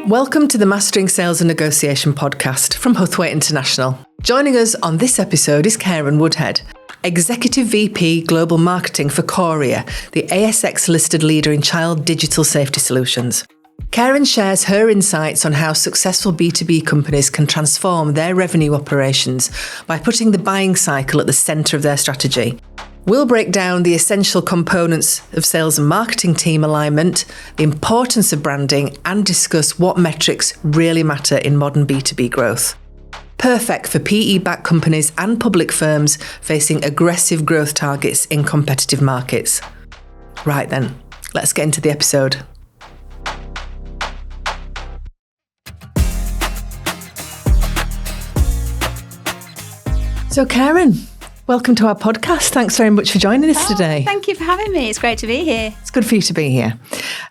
Welcome to the Mastering Sales and Negotiation podcast from Huthwaite International. Joining us on this episode is Karen Woodhead, Executive VP Global Marketing for Qoria, the ASX-listed leader in child digital safety solutions. Karen shares her insights on how successful B2B companies can transform their revenue operations by putting the buying cycle at the centre of their strategy. We'll break down the essential components of sales and marketing team alignment, the importance of branding, and discuss what metrics really matter in modern B2B growth. Perfect for PE-backed companies and public firms facing aggressive growth targets in competitive markets. Right then, let's get into the episode. So Karen, welcome to our podcast. Thanks very much for joining us today. Thank you for having me. It's great to be here. It's good for you to be here.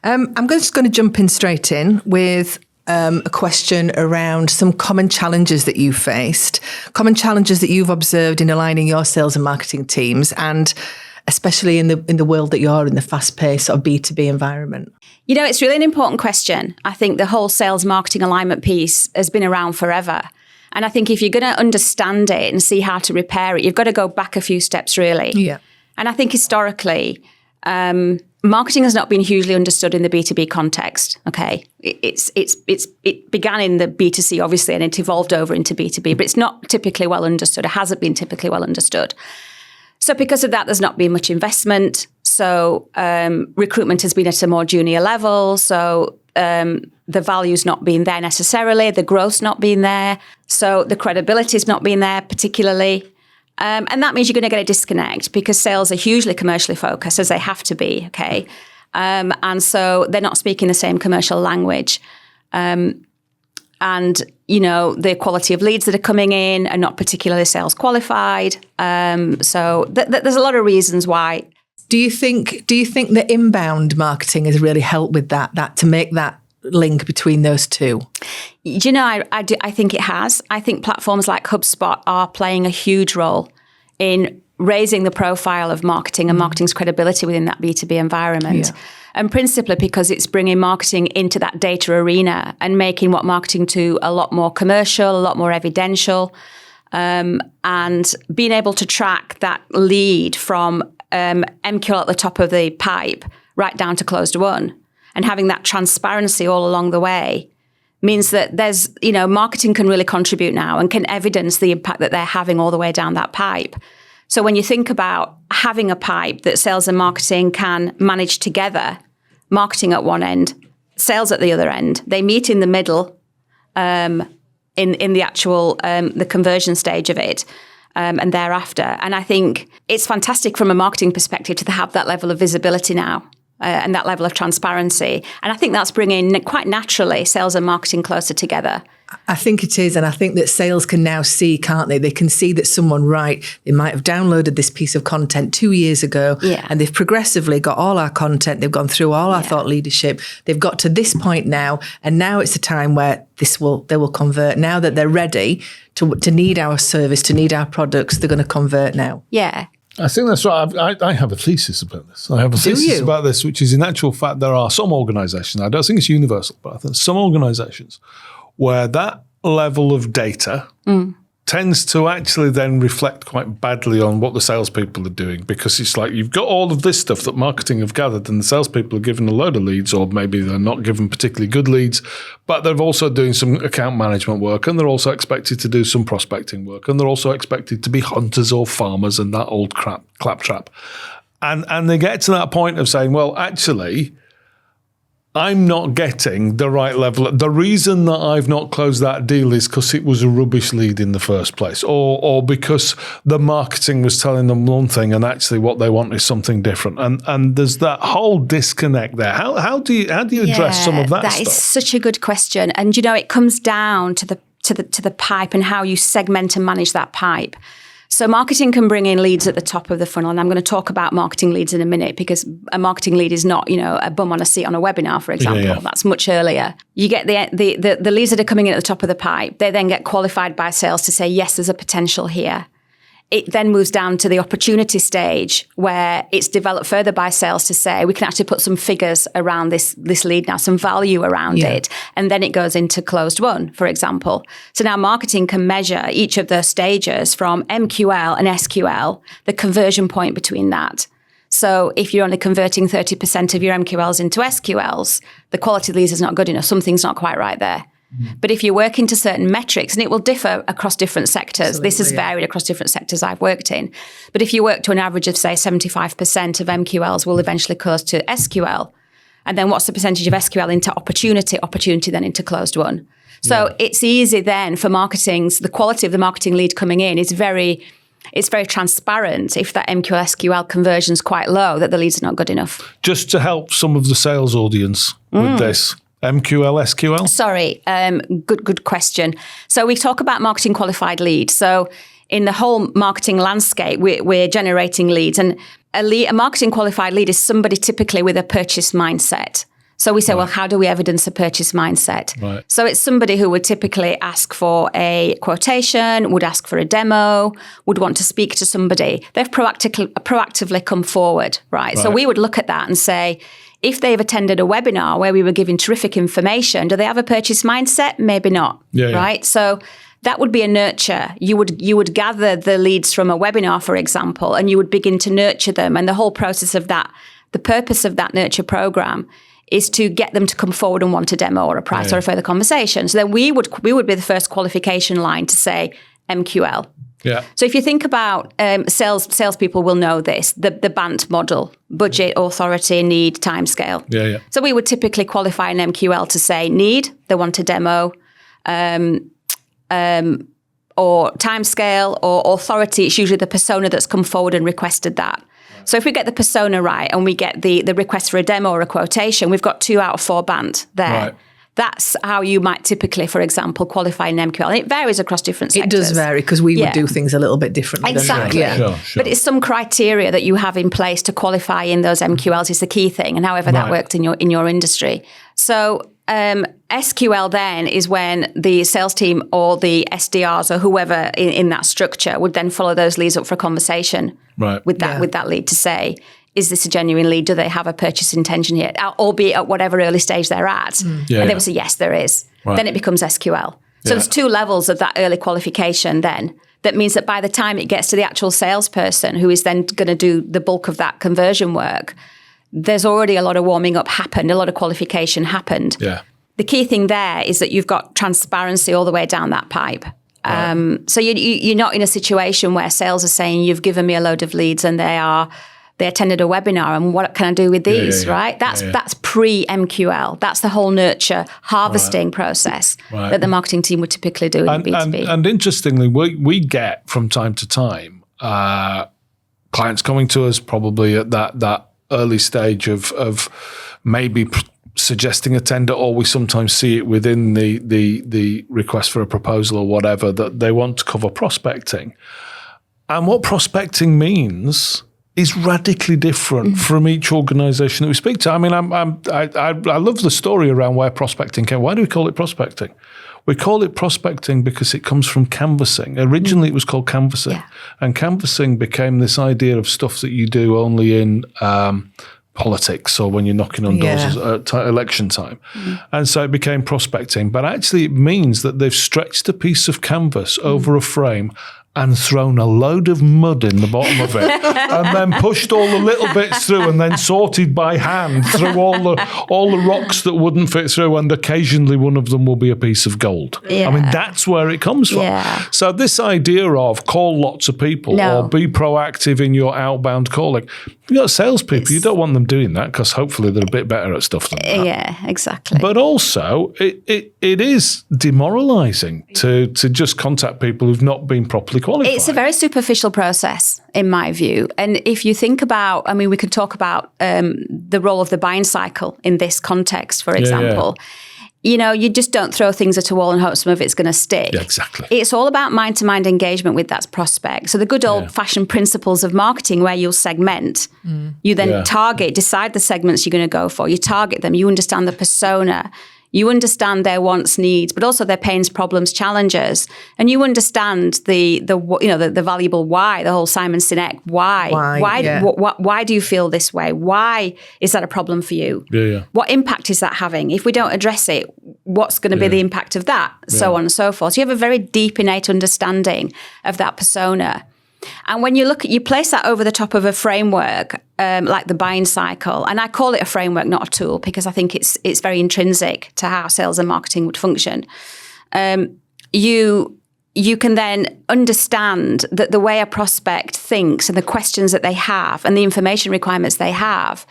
I'm just going to jump in straight in with a question around some common challenges that you faced, common challenges that you've observed in aligning your sales and marketing teams, and especially in the world that you're in, the fast-paced sort of B2B environment. You know, it's really an important question. I think the whole sales marketing alignment piece has been around forever. And I think if you're going to understand it and see how to repair it, you've got to go back a few steps, really. Yeah. And I think historically, marketing has not been hugely understood in the B2B context. Okay, it began in the B2C, obviously, and it evolved over into B2B, but it's not typically well understood. It hasn't been typically well understood. So because of that, there's not been much investment. So recruitment has been at a more junior level. So the value's not been there necessarily, the growth's not been there, so the credibility's not been there particularly. And that means you're going to get a disconnect because sales are hugely commercially focused, as they have to be, okay? And so they're not speaking the same commercial language. And, you know, the quality of leads that are coming in are not particularly sales qualified. So there's a lot of reasons why. Do you think that inbound marketing has really helped with that to make that link between those two? You know, I think it has. I think platforms like HubSpot are playing a huge role in raising the profile of marketing and marketing's credibility within that B2B environment. Yeah. And principally because it's bringing marketing into that data arena and making what marketing to a lot more commercial, a lot more evidential, and being able to track that lead from MQL at the top of the pipe right down to closed won, and having that transparency all along the way means that there's, you know, marketing can really contribute now and can evidence the impact that they're having all the way down that pipe. So when you think about having a pipe that sales and marketing can manage together, marketing at one end, sales at the other end, they meet in the middle in the actual the conversion stage of it. And thereafter. And I think it's fantastic from a marketing perspective to have that level of visibility now and that level of transparency. And I think that's bringing quite naturally sales and marketing closer together. I think it is. And I think that sales can now see, can't they? They can see that someone, they might have downloaded this piece of content 2 years ago, and they've progressively got all our content. They've gone through all our thought leadership. They've got to this point now. And now it's the time where they will convert. Now that they're ready to need our service, to need our products, they're going to convert now. Yeah. I think that's right. I have a thesis about this. I have a thesis about this, which is in actual fact, there are some organisations, I don't think it's universal, but I think some organisations where that level of data tends to actually then reflect quite badly on what the salespeople are doing, because it's like you've got all of this stuff that marketing have gathered and the salespeople are given a load of leads, or maybe they're not given particularly good leads, but they're also doing some account management work, and they're also expected to do some prospecting work, and they're also expected to be hunters or farmers and that old claptrap. And they get to that point of saying, well, actually, I'm not getting the right level. The reason that I've not closed that deal is because it was a rubbish lead in the first place, or because the marketing was telling them one thing and actually what they want is something different. And there's that whole disconnect there. How do you address some of that stuff? That is such a good question. And you know, it comes down to the pipe and how you segment and manage that pipe. So marketing can bring in leads at the top of the funnel. And I'm going to talk about marketing leads in a minute, because a marketing lead is not, you know, a bum on a seat on a webinar, for example. Yeah. That's much earlier. You get the leads that are coming in at the top of the pipe. They then get qualified by sales to say, yes, there's a potential here. it then moves down to the opportunity stage where it's developed further by sales to say, we can actually put some figures around this lead now, some value around it. And then it goes into closed won, for example. So now marketing can measure each of those stages from MQL and SQL, the conversion point between that. So if you're only converting 30% of your MQLs into SQLs, the quality of leads is not good enough. Something's not quite right there. But if you work into certain metrics, and it will differ across different sectors, absolutely, this has varied across different sectors I've worked in. But if you work to an average of, say, 75% of MQLs will eventually close to SQL. And then what's the percentage of SQL into opportunity then into closed won? So it's easy then for the quality of the marketing lead coming in is very transparent if that MQL SQL conversion is quite low, that the leads are not good enough. Just to help some of the sales audience with this. MQL, SQL? Sorry, good question. So we talk about marketing qualified leads. So in the whole marketing landscape, we're generating leads. And a marketing qualified lead is somebody typically with a purchase mindset. So we say, well, how do we evidence a purchase mindset? Right. So it's somebody who would typically ask for a quotation, would ask for a demo, would want to speak to somebody. They've proactively come forward, right? So we would look at that and say, if they've attended a webinar where we were giving terrific information, do they have a purchase mindset? Maybe not, right? So that would be a nurture. You would gather the leads from a webinar, for example, and you would begin to nurture them. And the whole process of that, the purpose of that nurture program is to get them to come forward and want a demo or a price or a further conversation. So then we would be the first qualification line to say MQL. Yeah. So if you think about salespeople will know this, the BANT model, budget, authority, need, timescale. Yeah. So we would typically qualify an MQL to say need, they want a demo, or timescale, or authority. It's usually the persona that's come forward and requested that. So if we get the persona right and we get the request for a demo or a quotation, we've got 2 out of 4 BANT there. Right. That's how you might typically, for example, qualify an MQL. And it varies across different sectors. It does vary because we would do things a little bit differently. Exactly. Sure. But it's some criteria that you have in place to qualify in those MQLs is the key thing, and however that worked in your industry. So SQL then is when the sales team or the SDRs or whoever in that structure would then follow those leads up for a conversation with that lead to say, is this a genuine lead? Do they have a purchase intention here? Albeit at whatever early stage they're at. And they would say, yes, there is. Right. Then it becomes SQL. So there's 2 levels of that early qualification then. That means that by the time it gets to the actual salesperson who is then going to do the bulk of that conversion work, there's already a lot of warming up happened, a lot of qualification happened. Yeah. The key thing there is that you've got transparency all the way down that pipe. Right. So you're not in a situation where sales are saying, you've given me a load of leads and they attended a webinar and what can I do with these, right? That's pre-MQL. That's the whole nurture harvesting process that the marketing team would typically do in B2B. And interestingly, we get from time to time clients coming to us probably at that early stage of maybe suggesting a tender, or we sometimes see it within the request for a proposal or whatever, that they want to cover prospecting. And what prospecting means is radically different from each organisation that we speak to. I mean, I love the story around where prospecting came. Why do we call it prospecting? We call it prospecting because it comes from canvassing. Originally, it was called canvassing, and canvassing became this idea of stuff that you do only in politics or when you're knocking on doors at election time. And so it became prospecting. But actually, it means that they've stretched a piece of canvas over a frame and thrown a load of mud in the bottom of it, and then pushed all the little bits through, and then sorted by hand through all the rocks that wouldn't fit through, and occasionally one of them will be a piece of gold. I mean, that's where it comes from. So this idea of call lots of people or be proactive in your outbound calling, you've got salespeople, you don't want them doing that because hopefully they're a bit better at stuff than that. Yeah, exactly. But also, it is demoralising to just contact people who've not been properly qualified. It's a very superficial process, in my view. And if you think about, I mean, we could talk about the role of the buying cycle in this context, for example. You know, you just don't throw things at a wall and hope some of it's going to stick. Yeah, exactly. It's all about mind-to-mind engagement with that prospect. So the good old-fashioned principles of marketing where you'll segment, you then target, decide the segments you're going to go for. You target them, you understand the persona, You understand their wants, needs, but also their pains, problems, challenges, and you understand the valuable why, the whole Simon Sinek why. Why do you feel this way? Why is that a problem for you? What impact is that having? If we don't address it, what's going to be the impact of that? So on and so forth. So you have a very deep innate understanding of that persona. And when you place that over the top of a framework like the buying cycle, and I call it a framework, not a tool, because I think it's very intrinsic to how sales and marketing would function. You can then understand that the way a prospect thinks and the questions that they have and the information requirements they have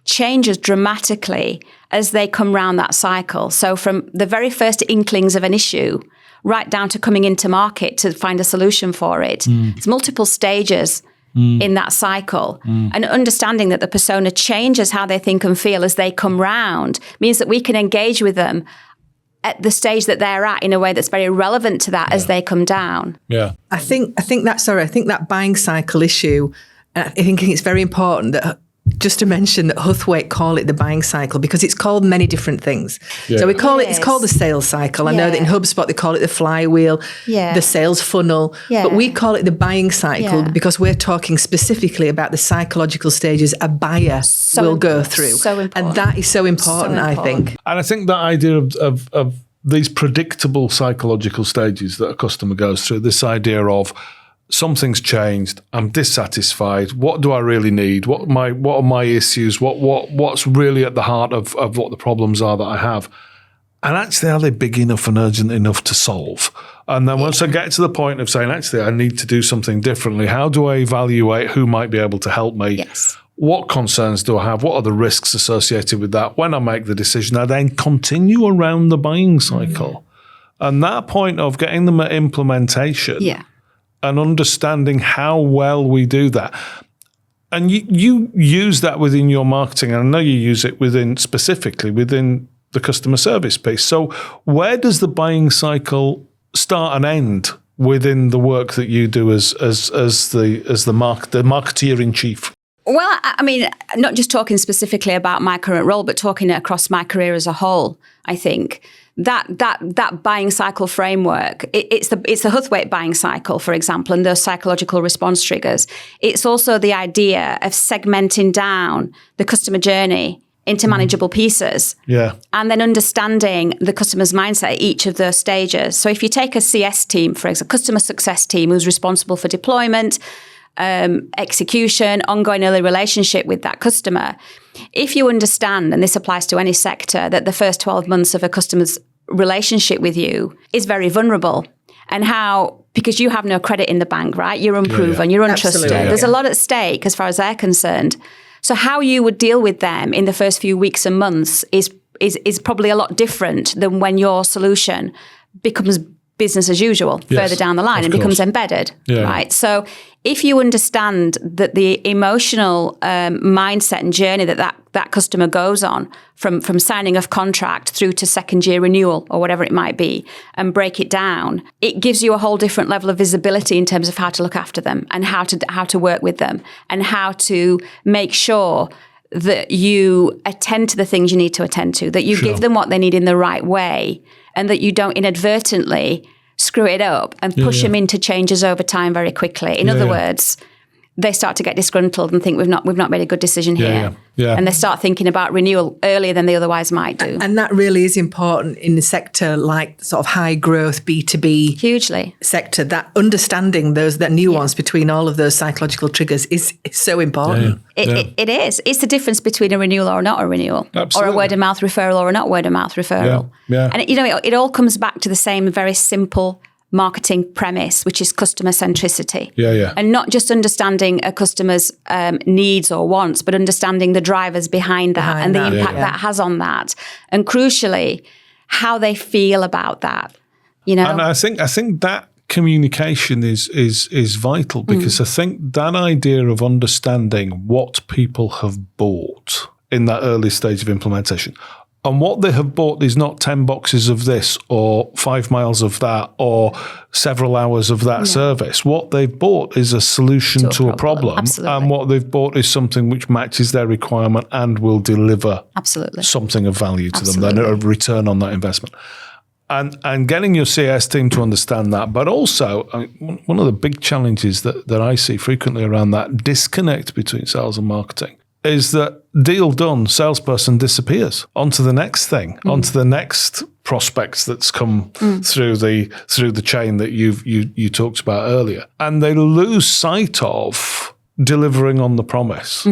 changes dramatically as they come round that cycle. So from the very first inklings of an issue right down to coming into market to find a solution for it. It's multiple stages in that cycle. And understanding that the persona changes how they think and feel as they come round means that we can engage with them at the stage that they're at in a way that's very relevant to that as they come down. Yeah. I think that buying cycle issue, I think it's very important that just to mention that Huthwaite call it the buying cycle because it's called many different things. So we call it's called the sales cycle. I know that in HubSpot they call it the flywheel, the sales funnel, but we call it the buying cycle because we're talking specifically about the psychological stages a buyer will go through. And that is so important, I think. And I think that idea of these predictable psychological stages that a customer goes through, this idea of something's changed, I'm dissatisfied, what do I really need? What are my issues? What's really at the heart of what the problems are that I have? And actually, are they big enough and urgent enough to solve? And then once I get to the point of saying, actually, I need to do something differently, how do I evaluate who might be able to help me? Yes. What concerns do I have? What are the risks associated with that? When I make the decision, I then continue around the buying cycle. And that point of getting them at implementation and understanding how well we do that. And you use that within your marketing, and I know you use it specifically within the customer service piece. So where does the buying cycle start and end within the work that you do as the marketeer in chief? Well, I mean, not just talking specifically about my current role, but talking across my career as a whole, I think that buying cycle framework, it's the Huthwaite buying cycle, for example, and those psychological response triggers. It's also the idea of segmenting down the customer journey into manageable pieces. And then understanding the customer's mindset at each of those stages. So if you take a CS team, for example, customer success team who's responsible for deployment, execution, ongoing early relationship with that customer. If you understand, and this applies to any sector, that the first 12 months of a customer's relationship with you is very vulnerable, and how, because you have no credit in the bank, right? You're unproven, you're untrusted. Absolutely. There's a lot at stake as far as they're concerned. So how you would deal with them in the first few weeks and months is probably a lot different than when your solution becomes business as usual further down the line and becomes embedded, right? So if you understand that the emotional mindset and journey that customer goes on from signing of contract through to second year renewal or whatever it might be, and break it down, it gives you a whole different level of visibility in terms of how to look after them and how to work with them and how to make sure that you attend to the things you need to attend to, that you give them what they need in the right way, and that you don't inadvertently screw it up and push them into changes over time very quickly. In other words, they start to get disgruntled and think we've not made a good decision here. And they start thinking about renewal earlier than they otherwise might do. And that really is important in the sector like sort of high growth B2B hugely sector. That understanding that nuance between all of those psychological triggers is so important. It is. It's the difference between a renewal or not a renewal. Absolutely. Or a word of mouth referral or a not word of mouth referral. And it all comes back to the same very simple marketing premise, which is customer centricity. And not just understanding a customer's needs or wants, but understanding the drivers behind that and the impact that has on that. And crucially, how they feel about that. And I think that communication is vital, because I think that idea of understanding what people have bought in that early stage of implementation, And what they have bought is not 10 boxes of this or 5 miles of that or several hours of that service. What they've bought is a solution to a problem. Absolutely. And what they've bought is something which matches their requirement and will deliver something of value to them, then a return on that investment. And getting your CS team to understand that, but also one of the big challenges that I see frequently around that disconnect between sales and marketing is that deal done, salesperson disappears onto the next thing, onto the next prospects that's come through the chain that you talked about earlier, and they lose sight of delivering on the promise.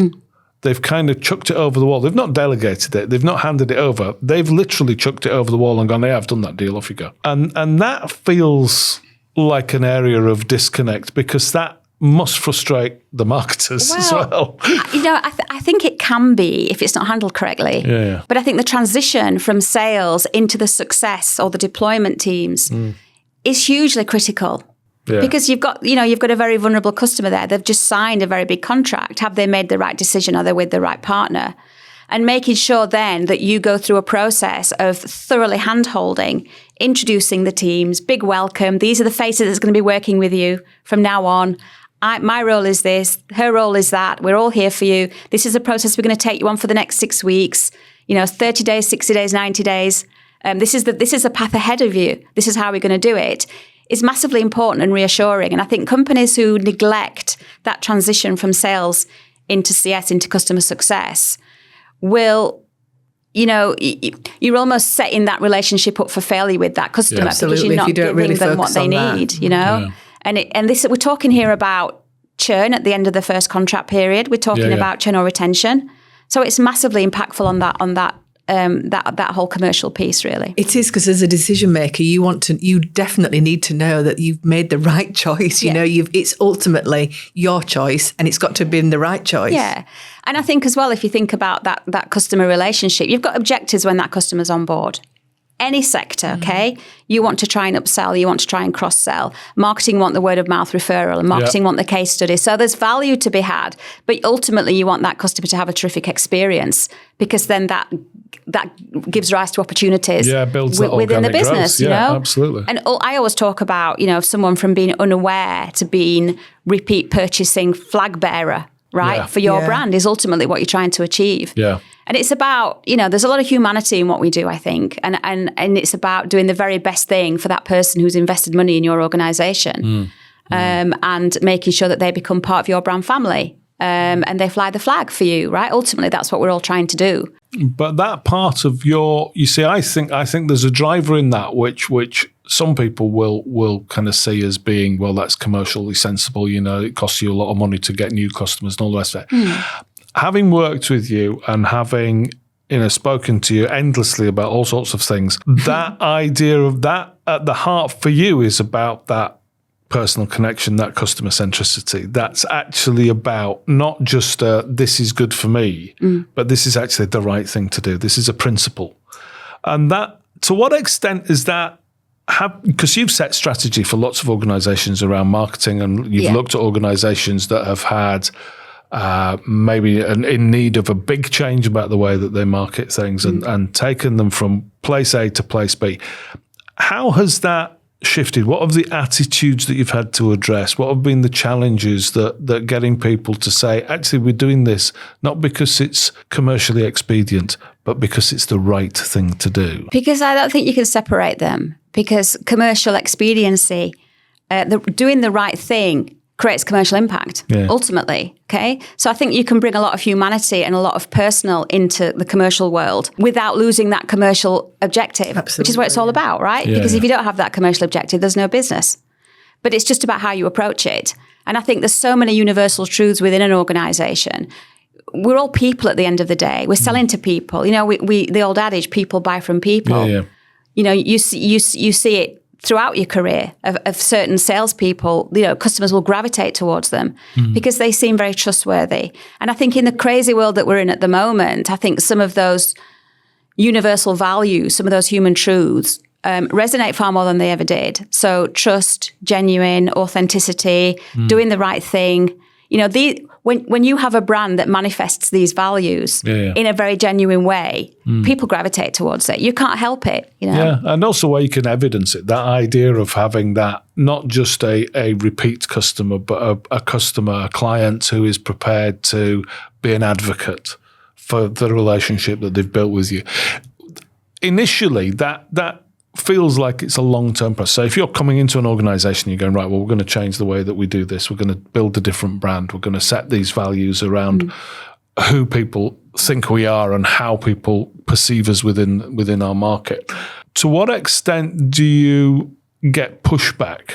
They've kind of chucked it over the wall. They've not delegated it. They've not handed it over. They've literally chucked it over the wall and gone, "Yeah, I've done that deal. Off you go." And that feels like an area of disconnect, because that must frustrate the marketers as well. I think it can be if it's not handled correctly. Yeah. But I think the transition from sales into the success or the deployment teams is hugely critical. Yeah. Because you've got a very vulnerable customer there. They've just signed a very big contract. Have they made the right decision? Are they with the right partner? And making sure then that you go through a process of thoroughly hand-holding, introducing the teams, big welcome. These are the faces that's going to be working with you from now on. My role is this, her role is that. We're all here for you. This is a process we're going to take you on for the next 6 weeks. 30 days, 60 days, 90 days. This is the path ahead of you. This is how we're going to do it. It's massively important and reassuring. And I think companies who neglect that transition from sales into CS, into customer success, will, you're almost setting that relationship up for failure with that customer, because you're not giving them what they need, Yeah. And this, we're talking here about churn at the end of the first contract period. We're talking about churn or retention. So it's massively impactful on that whole commercial piece, really. It is, because as a decision maker, you definitely need to know that you've made the right choice. It's ultimately your choice, and it's got to be the right choice. Yeah. And I think as well, if you think about that customer relationship, you've got objectives when that customer's on board. Any sector, okay? You want to try and upsell, you want to try and cross-sell. Marketing want the word of mouth referral, and marketing want the case study. So there's value to be had, but ultimately you want that customer to have a terrific experience, because then that gives rise to opportunities builds within the business, growth. Absolutely. And I always talk about, someone from being unaware to being repeat purchasing flag bearer, right? For your brand is ultimately what you're trying to achieve. Yeah. And it's about, there's a lot of humanity in what we do, I think. And it's about doing the very best thing for that person who's invested money in your organisation, and making sure that they become part of your brand family, and they fly the flag for you, right? Ultimately, that's what we're all trying to do. But that part of I think there's a driver in that which some people will kind of see as being, well, that's commercially sensible. It costs you a lot of money to get new customers and all the rest of it. Having worked with you and having spoken to you endlessly about all sorts of things, that idea of that at the heart for you is about that personal connection, that customer centricity. That's actually about not just this is good for me, but this is actually the right thing to do. This is a principle. And that, to what extent is that, because you've set strategy for lots of organizations around marketing, and you've looked at organizations that have had maybe in need of a big change about the way that they market things, and taken them from place A to place B. How has that shifted? What are the attitudes that you've had to address? What have been the challenges that getting people to say, actually, we're doing this not because it's commercially expedient, but because it's the right thing to do? Because I don't think you can separate them, because commercial expediency, doing the right thing, creates commercial impact, ultimately, okay? So I think you can bring a lot of humanity and a lot of personal into the commercial world without losing that commercial objective, which is what it's all about, right? Because if you don't have that commercial objective, there's no business. But it's just about how you approach it. And I think there's so many universal truths within an organisation. We're all people at the end of the day. We're selling to people. We the old adage, people buy from people. You see it throughout your career of certain salespeople. Customers will gravitate towards them because they seem very trustworthy. And I think in the crazy world that we're in at the moment, I think some of those universal values, some of those human truths resonate far more than they ever did. So trust, genuine, authenticity, doing the right thing. When you have a brand that manifests these values in a very genuine way, people gravitate towards it. You can't help it, Yeah, and also where you can evidence it, that idea of having that, not just a repeat customer, but a customer, a client who is prepared to be an advocate for the relationship that they've built with you. Initially, that feels like it's a long-term process. So if you're coming into an organization, you're going, right, well, we're going to change the way that we do this. We're going to build a different brand. We're going to set these values around who people think we are and how people perceive us within our market. To what extent do you get pushback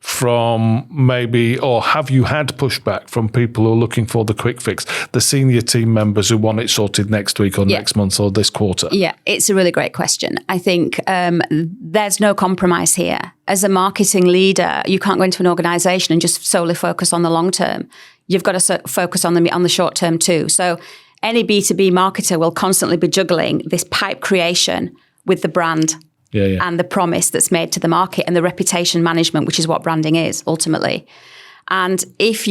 from maybe, or have you had pushback from people who are looking for the quick fix, the senior team members who want it sorted next week or next month or this quarter? Yeah, it's a really great question. I think there's no compromise here. As a marketing leader, you can't go into an organization and just solely focus on the long term. You've got to focus on the short term too. So any B2B marketer will constantly be juggling this pipe creation with the brand and the promise that's made to the market and the reputation management, which is what branding is ultimately. And if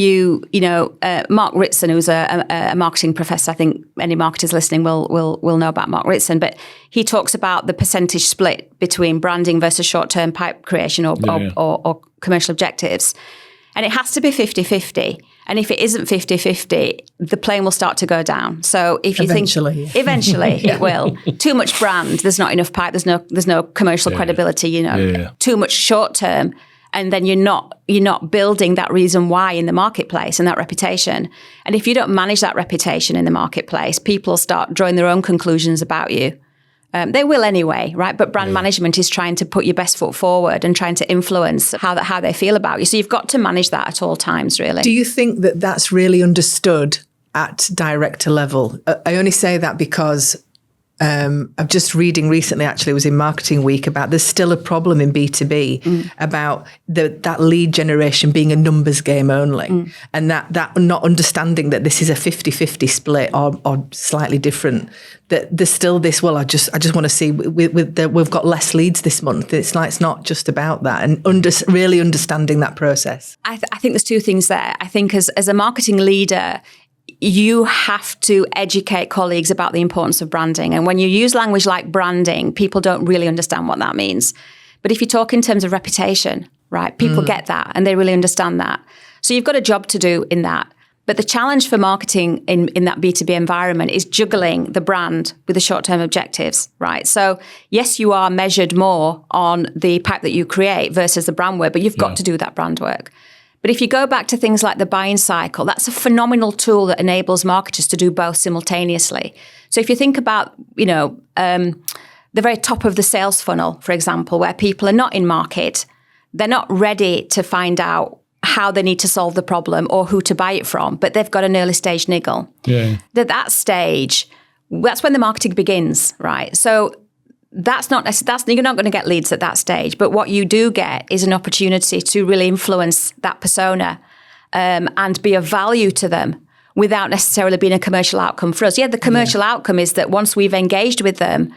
Mark Ritson, who's a marketing professor, I think any marketers listening will know about Mark Ritson, but he talks about the percentage split between branding versus short-term pipe creation or commercial objectives. And it has to be 50-50. And if it isn't 50-50, the plane will start to go down. So if you eventually it will. Too much brand, there's not enough pipe, there's no commercial credibility, Too much short term, and then you're not building that reason why in the marketplace and that reputation. And if you don't manage that reputation in the marketplace, people start drawing their own conclusions about you. They will anyway, right? But brand management is trying to put your best foot forward and trying to influence how they feel about you. So you've got to manage that at all times, really. Do you think that that's really understood at director level? I only say that because I'm just reading recently, actually, it was in Marketing Week, about there's still a problem in B2B about that lead generation being a numbers game only, and that not understanding that this is a 50-50 split or slightly different. That there's still this, well, I just want to see we've got less leads this month. It's not just about that, and really understanding that process. I think there's two things there. I think as a marketing leader, you have to educate colleagues about the importance of branding. And when you use language like branding, people don't really understand what that means. But if you talk in terms of reputation, right, people get that and they really understand that. So you've got a job to do in that. But the challenge for marketing in that B2B environment is juggling the brand with the short-term objectives, right? So yes, you are measured more on the pipe that you create versus the brand work, but you've got to do that brand work. But if you go back to things like the buying cycle, that's a phenomenal tool that enables marketers to do both simultaneously. So if you think about, the very top of the sales funnel, for example, where people are not in market, they're not ready to find out how they need to solve the problem or who to buy it from, but they've got an early stage niggle. Yeah. At that stage, that's when the marketing begins, right? So you're not going to get leads at that stage, but what you do get is an opportunity to really influence that persona and be of value to them without necessarily being a commercial outcome for us. Yeah, the commercial outcome is that once we've engaged with them,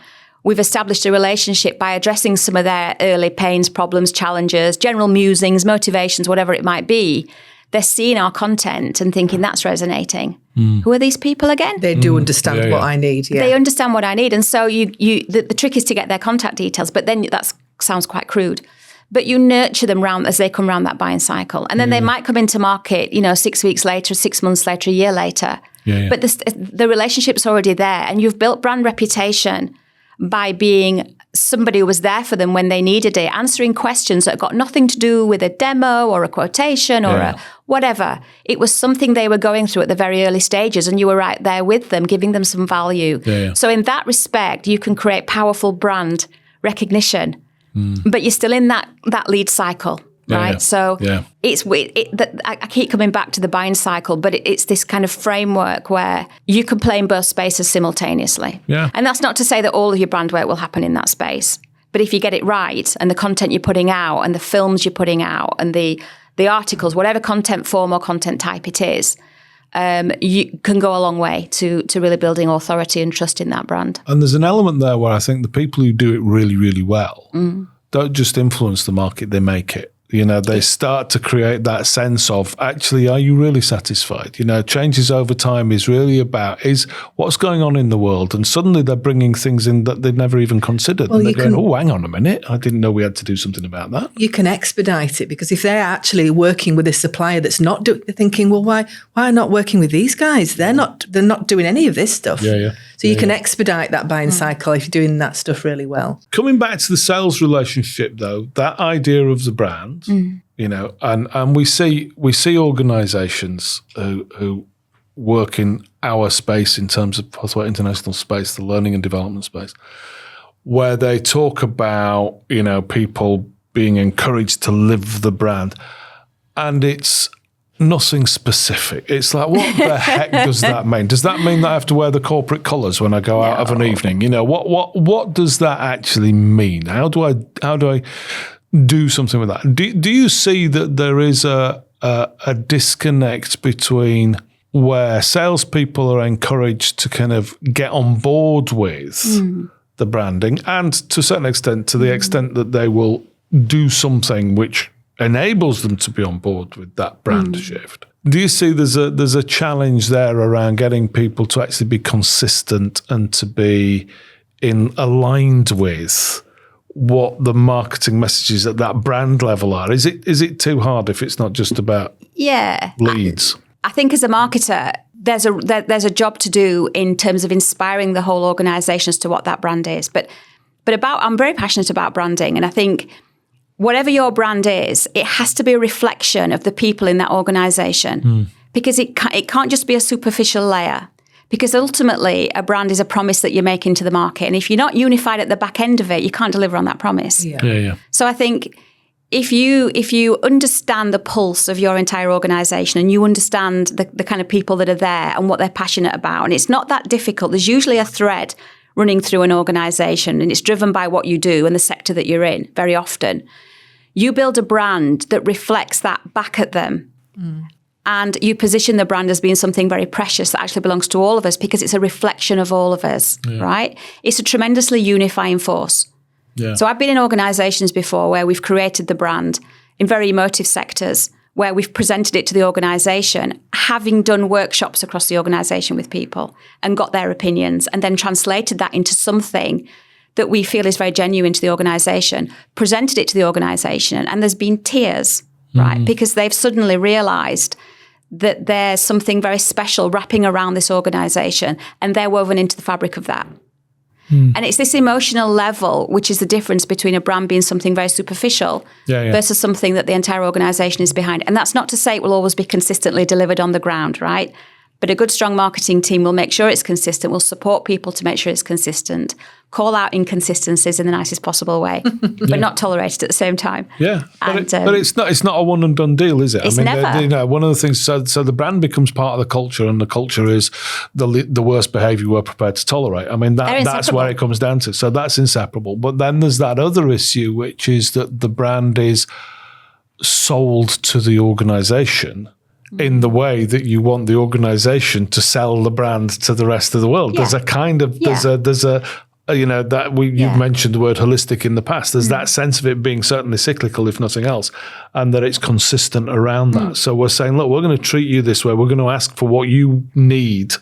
we've established a relationship by addressing some of their early pains, problems, challenges, general musings, motivations, whatever it might be. They're seeing our content and thinking that's resonating. Who are these people again? They do understand what I need. Yeah. They understand what I need. And so the trick is to get their contact details, but then that sounds quite crude. But you nurture them as they come around that buying cycle. And then they might come into market, 6 weeks later, 6 months later, a year later. But the relationship's already there. And you've built brand reputation by being somebody who was there for them when they needed it, answering questions that got nothing to do with a demo or a quotation or a whatever. It was something they were going through at the very early stages, and you were right there with them, giving them some value. So in that respect, you can create powerful brand recognition, but you're still in that lead cycle. Right. So I keep coming back to the buying cycle, but it's this kind of framework where you can play in both spaces simultaneously. Yeah. And that's not to say that all of your brand work will happen in that space. But if you get it right, and the content you're putting out and the films you're putting out and the articles, whatever content form or content type it is, you can go a long way to really building authority and trust in that brand. And there's an element there where I think the people who do it really, really well don't just influence the market, they make it. They start to create that sense of, actually, are you really satisfied? Changes over time is really about what's going on in the world. And suddenly they're bringing things in that they'd never even considered. Well, and they're going, hang on a minute. I didn't know we had to do something about that. You can expedite it, because if they're actually working with a supplier that's not they're thinking, well, why not working with these guys? They're not doing any of this stuff. Yeah. So you can expedite that buying cycle if you're doing that stuff really well. Coming back to the sales relationship, though, that idea of the brand, and we see organisations who work in our space in terms of Huthwaite International space, the learning and development space, where they talk about, people being encouraged to live the brand, and it's nothing specific. It's like, what the heck does that mean? Does that mean that I have to wear the corporate colours when I go out of an evening? What does that actually mean? How do I do something with that? Do you see that there is a disconnect between where salespeople are encouraged to kind of get on board with the branding, and to a certain extent, to the extent that they will do something which enables them to be on board with that brand shift? Do you see there's a challenge there around getting people to actually be consistent and to be aligned with what the marketing messages at that brand level are? Is it too hard if it's not just about leads? I think as a marketer, there's a job to do in terms of inspiring the whole organisation as to what that brand is. But I'm very passionate about branding, and I think whatever your brand is, it has to be a reflection of the people in that organisation, because it can't just be a superficial layer. Because ultimately, a brand is a promise that you're making to the market, and if you're not unified at the back end of it, you can't deliver on that promise. Yeah. So I think if you understand the pulse of your entire organisation, and you understand the kind of people that are there and what they're passionate about, and it's not that difficult. There's usually a thread running through an organisation, and it's driven by what you do and the sector that you're in very often. You build a brand that reflects that back at them. And you position the brand as being something very precious that actually belongs to all of us, because it's a reflection of all of us, right? It's a tremendously unifying force. Yeah. So I've been in organisations before where we've created the brand in very emotive sectors, where we've presented it to the organisation, having done workshops across the organisation with people and got their opinions, and then translated that into something that we feel is very genuine to the organisation, presented it to the organisation, and there's been tears, right? Because they've suddenly realised that there's something very special wrapping around this organisation, and they're woven into the fabric of that. And it's this emotional level, which is the difference between a brand being something very superficial versus something that the entire organisation is behind. And that's not to say it will always be consistently delivered on the ground, right? But a good, strong marketing team will make sure it's consistent, will support people to make sure it's consistent, call out inconsistencies in the nicest possible way, but not tolerate it at the same time. Yeah, but it's not a one and done deal, is it? It's never. One of the things, so the brand becomes part of the culture, and the culture is the worst behaviour we're prepared to tolerate. I mean, that's where it comes down to. So that's inseparable. But then there's that other issue, which is that the brand is sold to the organisation in the way that you want the organisation to sell the brand to the rest of the world. There's a kind of you've mentioned the word holistic in the past. There's that sense of it being certainly cyclical, if nothing else, and that it's consistent around that. So we're saying, look, we're going to treat you this way. We're going to ask for what you need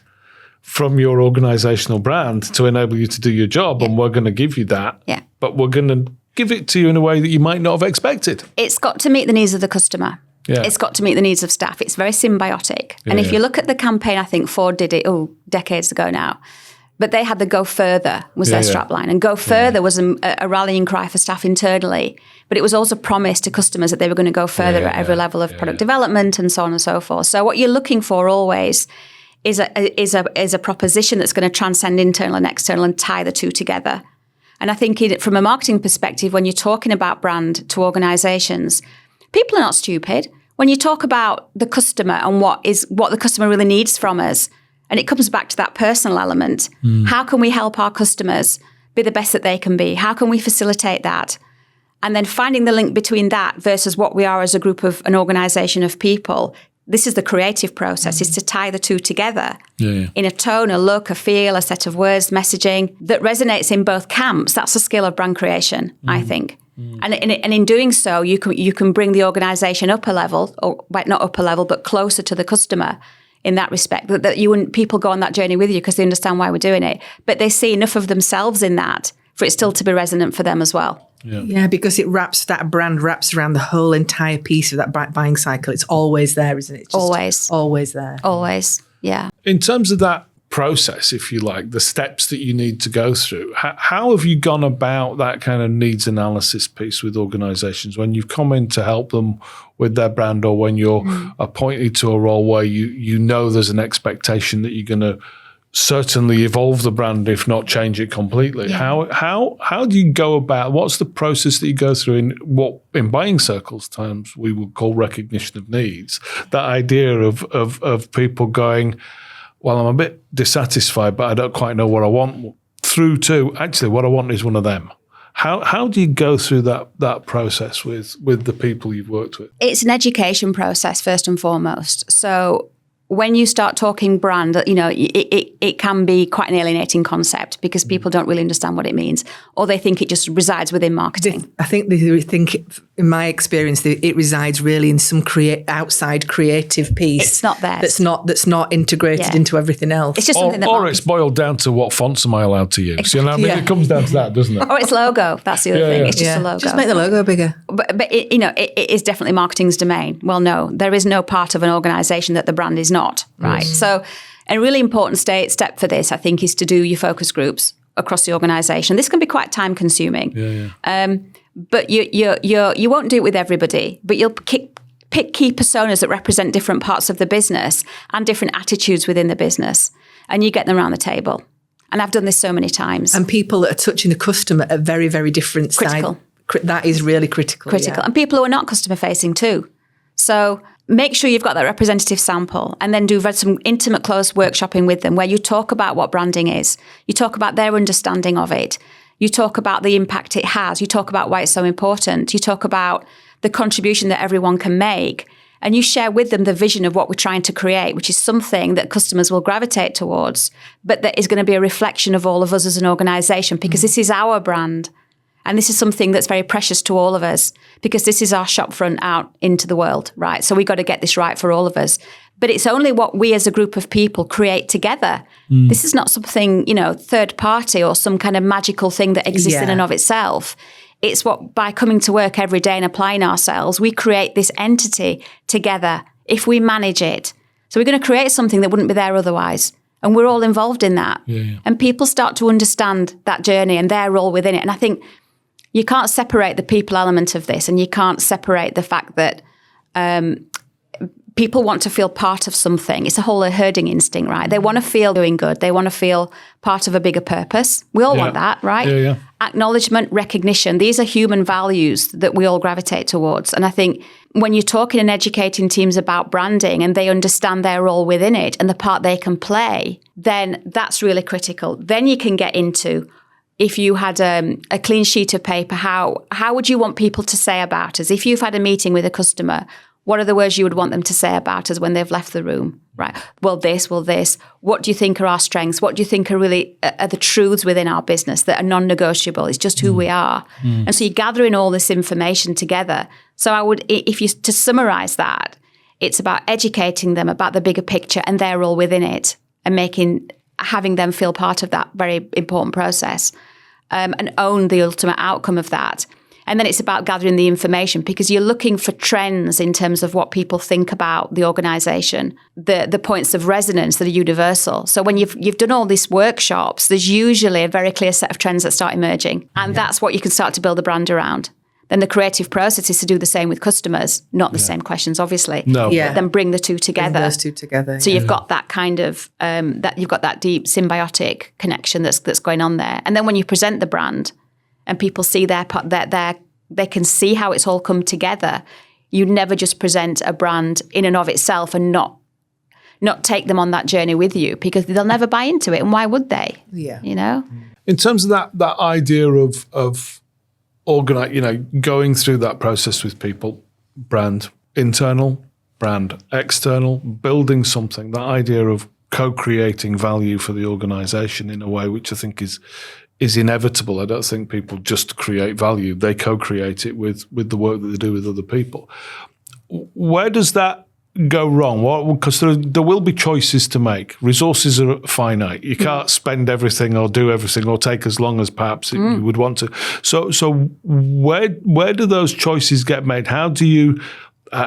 from your organisational brand to enable you to do your job, and we're going to give you that. Yeah. But we're going to give it to you in a way that you might not have expected. It's got to meet the needs of the customer. Yeah. It's got to meet the needs of staff. It's very symbiotic. And if you look at the campaign, I think Ford did it, decades ago now, but they had the Go Further was their strapline. And Go Further was a rallying cry for staff internally, but it was also promised to customers that they were going to go further at every level of product development and so on and so forth. So what you're looking for always is a proposition that's going to transcend internal and external and tie the two together. And I think from a marketing perspective, when you're talking about brand to organisations, people are not stupid. When you talk about the customer and what the customer really needs from us, and it comes back to that personal element, how can we help our customers be the best that they can be? How can we facilitate that? And then finding the link between that versus what we are as a group of an organisation of people. This is the creative process, is to tie the two together in a tone, a look, a feel, a set of words, messaging that resonates in both camps. That's the skill of brand creation, I think. And in doing so, you can bring the organisation up a level, or not up a level, but closer to the customer in that respect. That people go on that journey with you because they understand why we're doing it, but they see enough of themselves in that for it still to be resonant for them as well. Yeah, because that brand wraps around the whole entire piece of that buying cycle. It's always there, isn't it? Always there. Always, yeah. In terms of that process, if you like, the steps that you need to go through, how have you gone about that kind of needs analysis piece with organisations when you've come in to help them with their brand, or when you're appointed to a role where you know there's an expectation that you're going to certainly evolve the brand, if not change it completely? Yeah. How do you go about, what's the process that you go through in what in buying circles terms we would call recognition of needs? That idea of people going, well, I'm a bit dissatisfied, but I don't quite know what I want, through to actually what I want is one of them. How do you go through that process with the people you've worked with? It's an education process first and foremost. So when you start talking brand, it can be quite an alienating concept because people don't really understand what it means, or they think it just resides within marketing. I think they think, in my experience, it resides really in some outside creative piece. It's not there. That's not integrated into everything else. It's just something that it's boiled down to what fonts am I allowed to use? Exactly. It comes down to that, doesn't it? Or it's logo. That's the other thing. It's just a logo. Just make the logo bigger. But it is definitely marketing's domain. Well, no, there is no part of an organisation that the brand is not, right? Yes. So a really important step for this, I think, is to do your focus groups across the organisation. This can be quite time consuming. But you won't do it with everybody, but you'll pick key personas that represent different parts of the business and different attitudes within the business, and you get them around the table. And I've done this so many times. And people that are touching the customer at very, very different critical. That is really critical. Critical. Yeah. And people who are not customer facing too. So make sure you've got that representative sample, and then do some intimate, close workshopping with them where you talk about what branding is. You talk about their understanding of it. You talk about the impact it has. You talk about why it's so important. You talk about the contribution that everyone can make. And you share with them the vision of what we're trying to create, which is something that customers will gravitate towards, but that is going to be a reflection of all of us as an organisation, because this is our brand. And this is something that's very precious to all of us, because this is our shop front out into the world, right? So we've got to get this right for all of us. But it's only what we as a group of people create together. This is not something, third party or some kind of magical thing that exists in and of itself. It's what, by coming to work every day and applying ourselves, we create this entity together if we manage it. So we're going to create something that wouldn't be there otherwise. And we're all involved in that. And people start to understand that journey and their role within it. And I think you can't separate the people element of this, and you can't separate the fact that people want to feel part of something. It's a whole herding instinct, right? They want to feel doing good. They want to feel part of a bigger purpose. We all want that, right? Acknowledgement, recognition. These are human values that we all gravitate towards. And I think when you're talking and educating teams about branding and they understand their role within it and the part they can play, then that's really critical. Then you can get into, if you had a clean sheet of paper, how would you want people to say about us? If you've had a meeting with a customer, what are the words you would want them to say about us when they've left the room? Right. Well, this. What do you think are our strengths? What do you think are really are the truths within our business that are non-negotiable? It's just who we are. And so you're gathering all this information together. So I would, to summarize that, it's about educating them about the bigger picture and their role within it, and having them feel part of that very important process, and own the ultimate outcome of that. And then it's about gathering the information, because you're looking for trends in terms of what people think about the organisation, the points of resonance that are universal. So when you've done all these workshops, there's usually a very clear set of trends that start emerging. And that's what you can start to build a brand around. Then the creative process is to do the same with customers, not the same questions, obviously. No. But then bring the two together. Bring those two together. So you've got that kind of, you've got that deep symbiotic connection that's going on there. And then when you present the brand, and people see they can see how it's all come together. You never just present a brand in and of itself and not take them on that journey with you, because they'll never buy into it. And why would they? Yeah. In terms of that idea of going through that process with people, brand internal, brand external, building something, that idea of co-creating value for the organisation in a way which I think is is inevitable. I don't think people just create value. They co-create it with the work that they do with other people. Where does that go wrong? Because there will be choices to make. Resources are finite. You can't spend everything or do everything or take as long as perhaps you would want to. So where do those choices get made? How do you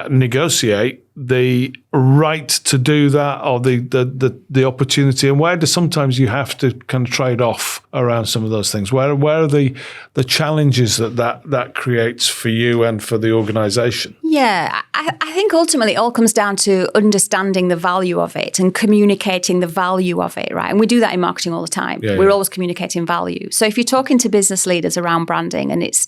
negotiate the right to do that, or the opportunity, and where do sometimes you have to kind of trade off around some of those things? Where are the challenges that creates for you and for the organisation? Yeah, I think ultimately it all comes down to understanding the value of it and communicating the value of it, right? And we do that in marketing all the time. We're always communicating value. So if you're talking to business leaders around branding and it's,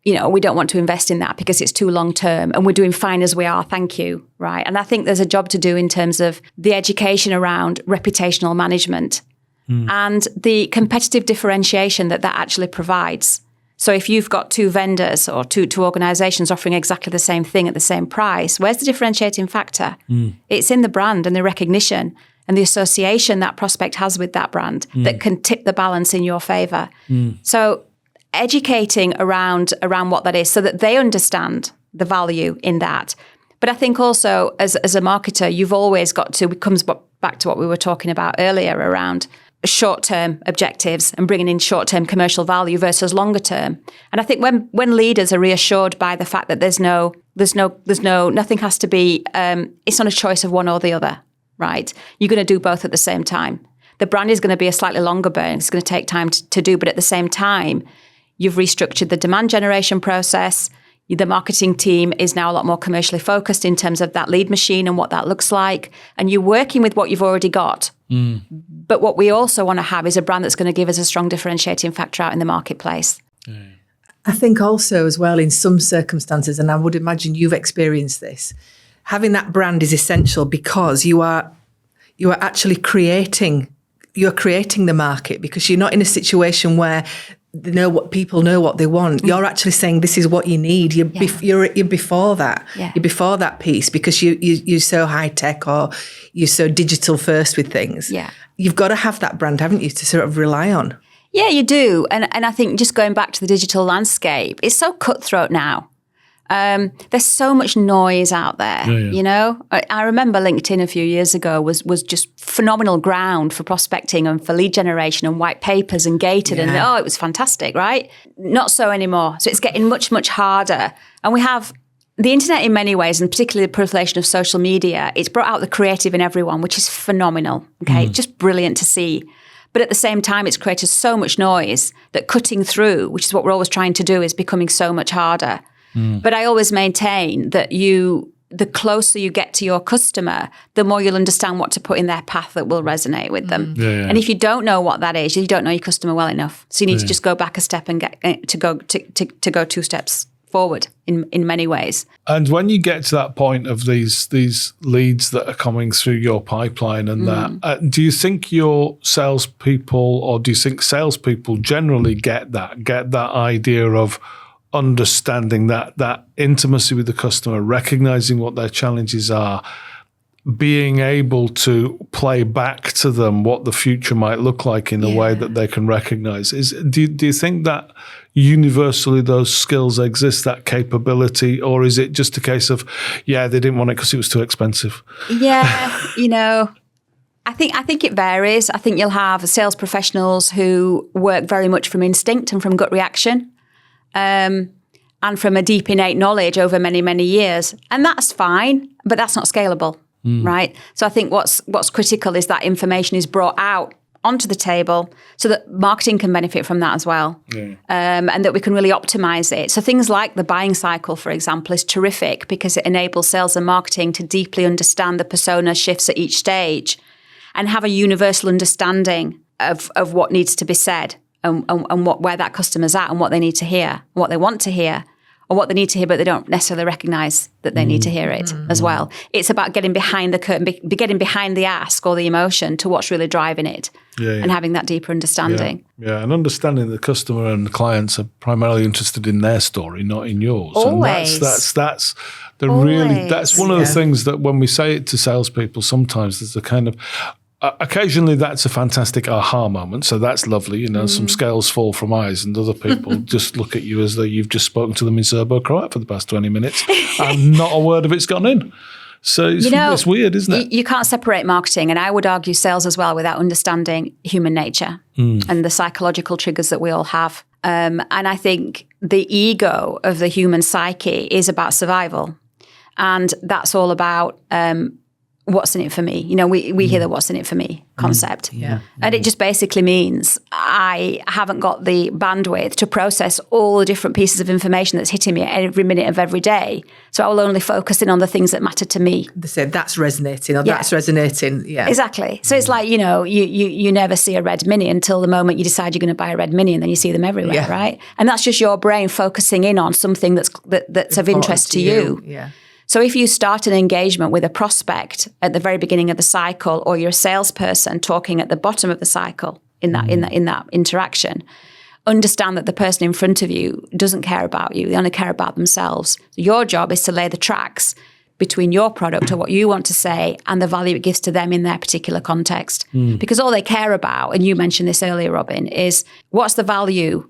we don't want to invest in that because it's too long term and we're doing fine as we are, thank you, right? And I think there's a job to do in terms of the education around reputational management and the competitive differentiation that actually provides. So if you've got two vendors or two organisations offering exactly the same thing at the same price, where's the differentiating factor? It's in the brand and the recognition and the association that prospect has with that brand that can tip the balance in your favour. So educating around what that is so that they understand the value in that. But I think also as a marketer, you've always got to, it comes back to what we were talking about earlier around short-term objectives and bringing in short-term commercial value versus longer term. And I think when leaders are reassured by the fact that there's nothing has to be, it's not a choice of one or the other, right? You're going to do both at the same time. The brand is going to be a slightly longer burn. It's going to take time to do, but at the same time, you've restructured the demand generation process. The marketing team is now a lot more commercially focused in terms of that lead machine and what that looks like. And you're working with what you've already got. But what we also want to have is a brand that's going to give us a strong differentiating factor out in the marketplace. I think also as well in some circumstances, and I would imagine you've experienced this, having that brand is essential because you are actually creating the market, because you're not in a situation where people know what they want. You're actually saying this is what you need. You're before that. You're before that piece because you're so high tech or you're so digital first with things. You've got to have that brand, haven't you, to sort of rely on. Yeah, you do. And I think just going back to the digital landscape, it's so cutthroat now. There's so much noise out there, I remember LinkedIn a few years ago was just phenomenal ground for prospecting and for lead generation and white papers and gated and it was fantastic, right? Not so anymore. So it's getting much, much harder. And we have the internet in many ways, and particularly the proliferation of social media. It's brought out the creative in everyone, which is phenomenal. Okay, It's just brilliant to see. But at the same time, it's created so much noise that cutting through, which is what we're always trying to do, is becoming so much harder. But I always maintain that the closer you get to your customer, the more you'll understand what to put in their path that will resonate with them. And if you don't know what that is, you don't know your customer well enough. So you need to just go back a step and get to go two steps forward in many ways. And when you get to that point of these leads that are coming through your pipeline and that, do you think your salespeople, or do you think salespeople generally get that idea of understanding that intimacy with the customer, recognizing what their challenges are, being able to play back to them what the future might look like in a way that they can recognize? Do you think that universally those skills exist, that capability, or is it just a case of, they didn't want it because it was too expensive? I think it varies. I think you'll have sales professionals who work very much from instinct and from gut reaction. And from a deep innate knowledge over many, many years. And that's fine, but that's not scalable, right? So I think what's critical is that information is brought out onto the table so that marketing can benefit from that as well, and that we can really optimize it. So things like the buying cycle, for example, is terrific because it enables sales and marketing to deeply understand the persona shifts at each stage and have a universal understanding of what needs to be said. And where that customer's at and what they need to hear, what they want to hear, or what they need to hear, but they don't necessarily recognise that they need to hear it as well. It's about getting behind the curtain, getting behind the ask or the emotion to what's really driving it and having that deeper understanding. And understanding the customer and the clients are primarily interested in their story, not in yours. Always. And that's one of the things that when we say it to salespeople, sometimes there's a kind of, occasionally that's a fantastic aha moment. So that's lovely. You know, some scales fall from eyes and other people just look at you as though you've just spoken to them in Serbo-Croat for the past 20 minutes and not a word of it's gone in. So it's weird, isn't it? You can't separate marketing, and I would argue sales as well, without understanding human nature and the psychological triggers that we all have. And I think the ego of the human psyche is about survival. And that's all about what's in it for me. You know, we hear the what's in it for me concept. Yeah. And it just basically means I haven't got the bandwidth to process all the different pieces of information that's hitting me every minute of every day. So I will only focus in on the things that matter to me. They say that's resonating or that's resonating. Yeah. Exactly. So it's like, you know, you never see a red Mini until the moment you decide you're going to buy a red Mini, and then you see them everywhere, right? And that's just your brain focusing in on something that's of interest to you. Yeah. So if you start an engagement with a prospect at the very beginning of the cycle, or you're a salesperson talking at the bottom of the cycle in that interaction, understand that the person in front of you doesn't care about you. They only care about themselves. So your job is to lay the tracks between your product or what you want to say and the value it gives to them in their particular context. Because all they care about, and you mentioned this earlier, Robin, is what's the value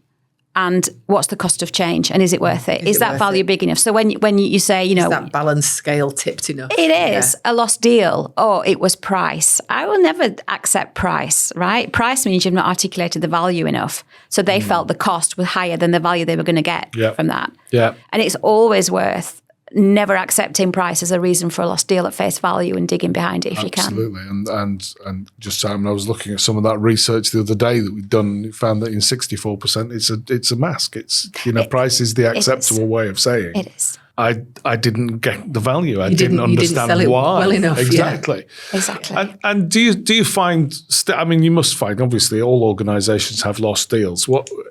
and what's the cost of change, and is it worth it? Is that value big enough? So when you say, you know, is that balance scale tipped enough? It is a lost deal. Or it was price. I will never accept price, right? Price means you've not articulated the value enough. So they felt the cost was higher than the value they were going to get from that. Yeah. And it's always worth never accepting price as a reason for a lost deal at face value and digging behind it if you can. Absolutely. And just Simon, I was looking at some of that research the other day that we've done. We found that in 64%, it's a mask. It's, you know, price is the acceptable way of saying. It is. I didn't get the value. I didn't understand sell it why. Well enough. Exactly. Yeah. Exactly. And do you find? I mean, you must find. Obviously, all organisations have lost deals.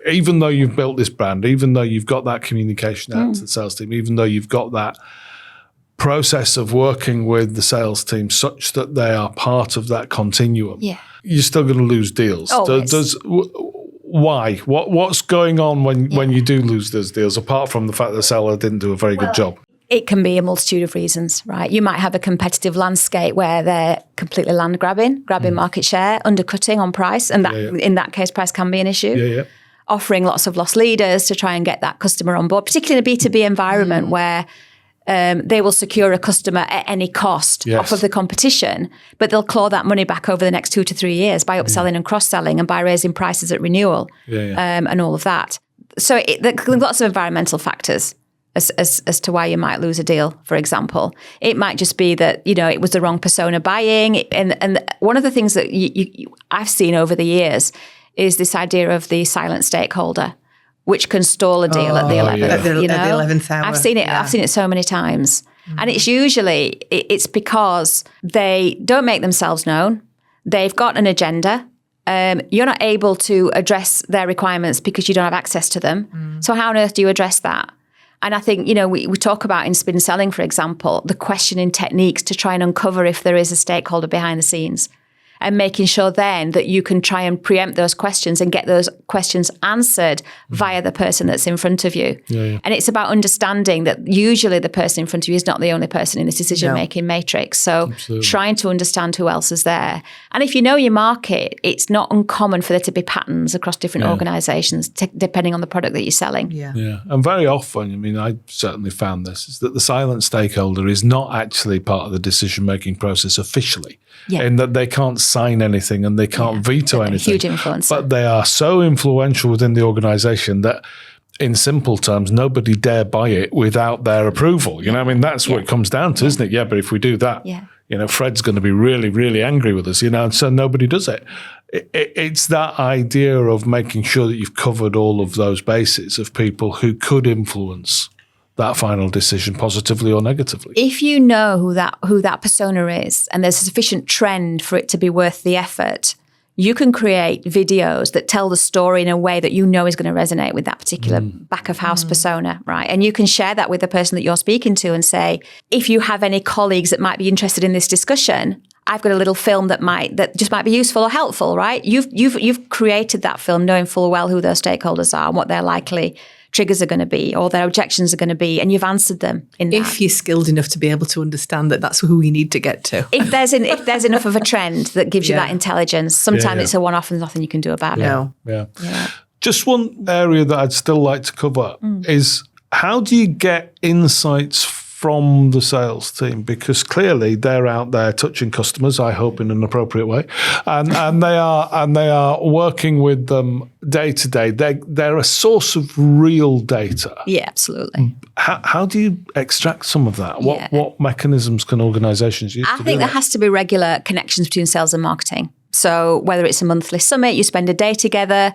Even though you've built this brand, even though you've got that communication out to the sales team, even though you've got that process of working with the sales team such that they are part of that continuum, you're still going to lose deals. Why? What's going on when you do lose those deals, apart from the fact the seller didn't do a very good job? It can be a multitude of reasons, right? You might have a competitive landscape where they're completely land grabbing market share, undercutting on price, and that in that case, price can be an issue. Offering lots of loss leaders to try and get that customer on board, particularly in a B2B environment where they will secure a customer at any cost off of the competition, but they'll claw that money back over the next 2 to 3 years by upselling and cross-selling and by raising prices at renewal and all of that. So there's lots of environmental factors as to why you might lose a deal, for example. It might just be that, you know, it was the wrong persona buying. And one of the things that I've seen over the years is this idea of the silent stakeholder, which can stall a deal at the 11th. You know? At the 11th hour. I've seen it. I've seen it so many times, and it's usually because they don't make themselves known. They've got an agenda. You're not able to address their requirements because you don't have access to them. So how on earth do you address that? And I think, you know, we talk about in spin selling, for example, the questioning techniques to try and uncover if there is a stakeholder behind the scenes, and making sure then that you can try and preempt those questions and get those questions answered via the person that's in front of you. And it's about understanding that usually the person in front of you is not the only person in this decision-making matrix. So trying to understand who else is there. And if you know your market, it's not uncommon for there to be patterns across different organisations, depending on the product that you're selling. And very often, I mean, I certainly found this, is that the silent stakeholder is not actually part of the decision-making process officially, in that they can't sign anything and they can't veto anything. Huge influence. But they are so influential within the organisation that, in simple terms, nobody dare buy it without their approval. You know, I mean, that's what it comes down to, isn't it? Yeah, but if we do that, you know, Fred's going to be really, really angry with us, you know, and so nobody does it. It's that idea of making sure that you've covered all of those bases of people who could influence that final decision positively or negatively. If you know who that persona is, and there's a sufficient trend for it to be worth the effort, you can create videos that tell the story in a way that you know is going to resonate with that particular back of house persona, right? And you can share that with the person that you're speaking to and say, if you have any colleagues that might be interested in this discussion, I've got a little film that just might be useful or helpful, right? You've created that film knowing full well who their stakeholders are and what their likely triggers are going to be or their objections are going to be, and you've answered them in that. If you're skilled enough to be able to understand that that's who we need to get to. If there's enough of a trend that gives you that intelligence, sometimes it's a one-off and there's nothing you can do about it. Yeah. Just one area that I'd still like to cover is how do you get insights from the sales team? Because clearly they're out there touching customers, I hope in an appropriate way, and they are working with them day to day. They're a source of real data. Yeah, absolutely. How do you extract some of that? What mechanisms can organisations use? I think there has to be regular connections between sales and marketing. So whether it's a monthly summit, you spend a day together.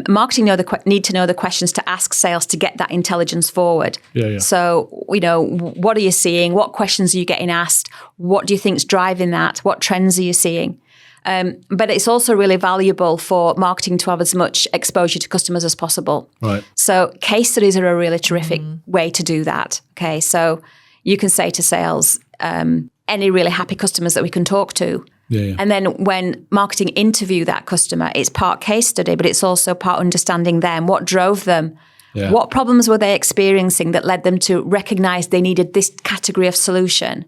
Marketing need to know the questions to ask sales to get that intelligence forward. So, what are you seeing? What questions are you getting asked? What do you think's driving that? What trends are you seeing? But it's also really valuable for marketing to have as much exposure to customers as possible. Right. So case studies are a really terrific way to do that. Okay, so you can say to sales, any really happy customers that we can talk to. And then when marketing interview that customer, it's part case study, but it's also part understanding them. What drove them? What problems were they experiencing that led them to recognize they needed this category of solution?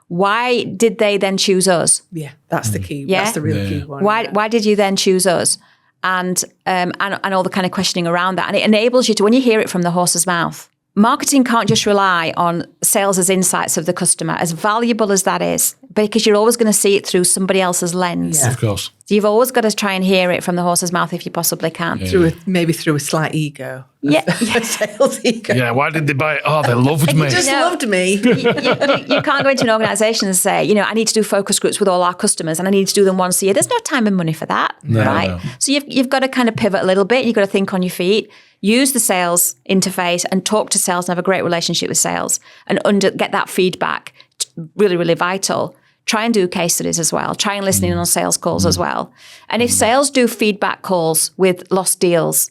Why did they then choose us? Yeah, that's the key. That's the real key one. Why did you then choose us? And all the kind of questioning around that. And it enables you to, when you hear it from the horse's mouth, marketing can't just rely on sales as insights of the customer, as valuable as that is, because you're always going to see it through somebody else's lens. Of course. So you've always got to try and hear it from the horse's mouth if you possibly can. Maybe through a slight ego. Sales ego. Yeah, why did they buy it? Oh, they loved me. They just loved me. You can't go into an organisation and say, I need to do focus groups with all our customers and I need to do them once a year. There's no time and money for that, right? No. So you've got to kind of pivot a little bit. You've got to think on your feet. Use the sales interface and talk to sales and have a great relationship with sales and get that feedback. Really, really vital. Try and do case studies as well. Try and listen in on sales calls as well. And if sales do feedback calls with lost deals,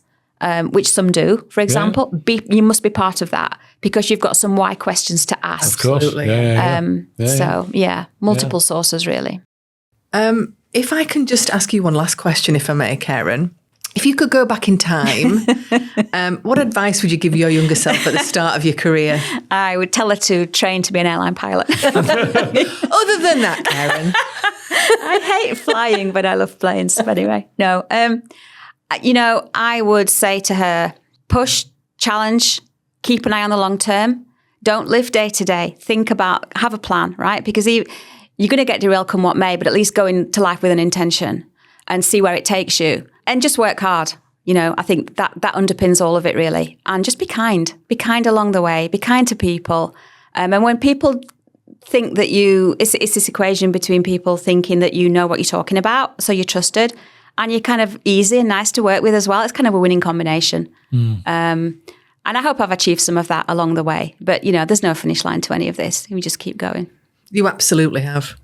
which some do, for example, you must be part of that because you've got some why questions to ask. Of course. Multiple sources really. If I can just ask you one last question, if I may, Karen. If you could go back in time, what advice would you give your younger self at the start of your career? I would tell her to train to be an airline pilot. Other than that, Karen? I hate flying, but I love planes. But anyway, no. I would say to her, push, challenge, keep an eye on the long term. Don't live day to day. Have a plan, right? Because you're going to get derailed come what may, but at least go into life with an intention and see where it takes you. And just work hard. I think that underpins all of it really. And just be kind. Be kind along the way. Be kind to people. And when people think that it's this equation between people thinking that you know what you're talking about, so you're trusted, and you're kind of easy and nice to work with as well. It's kind of a winning combination. And I hope I've achieved some of that along the way. But, there's no finish line to any of this. We just keep going. You absolutely have.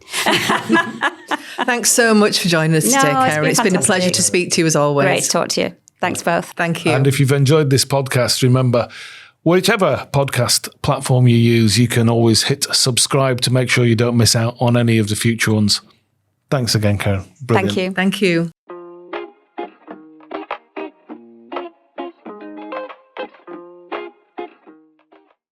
Thanks so much for joining us today, Karen. It's been a pleasure to speak to you as always. Great to talk to you. Thanks both. Thank you. And if you've enjoyed this podcast, remember, whichever podcast platform you use, you can always hit subscribe to make sure you don't miss out on any of the future ones. Thanks again, Karen. Brilliant. Thank you. Thank you.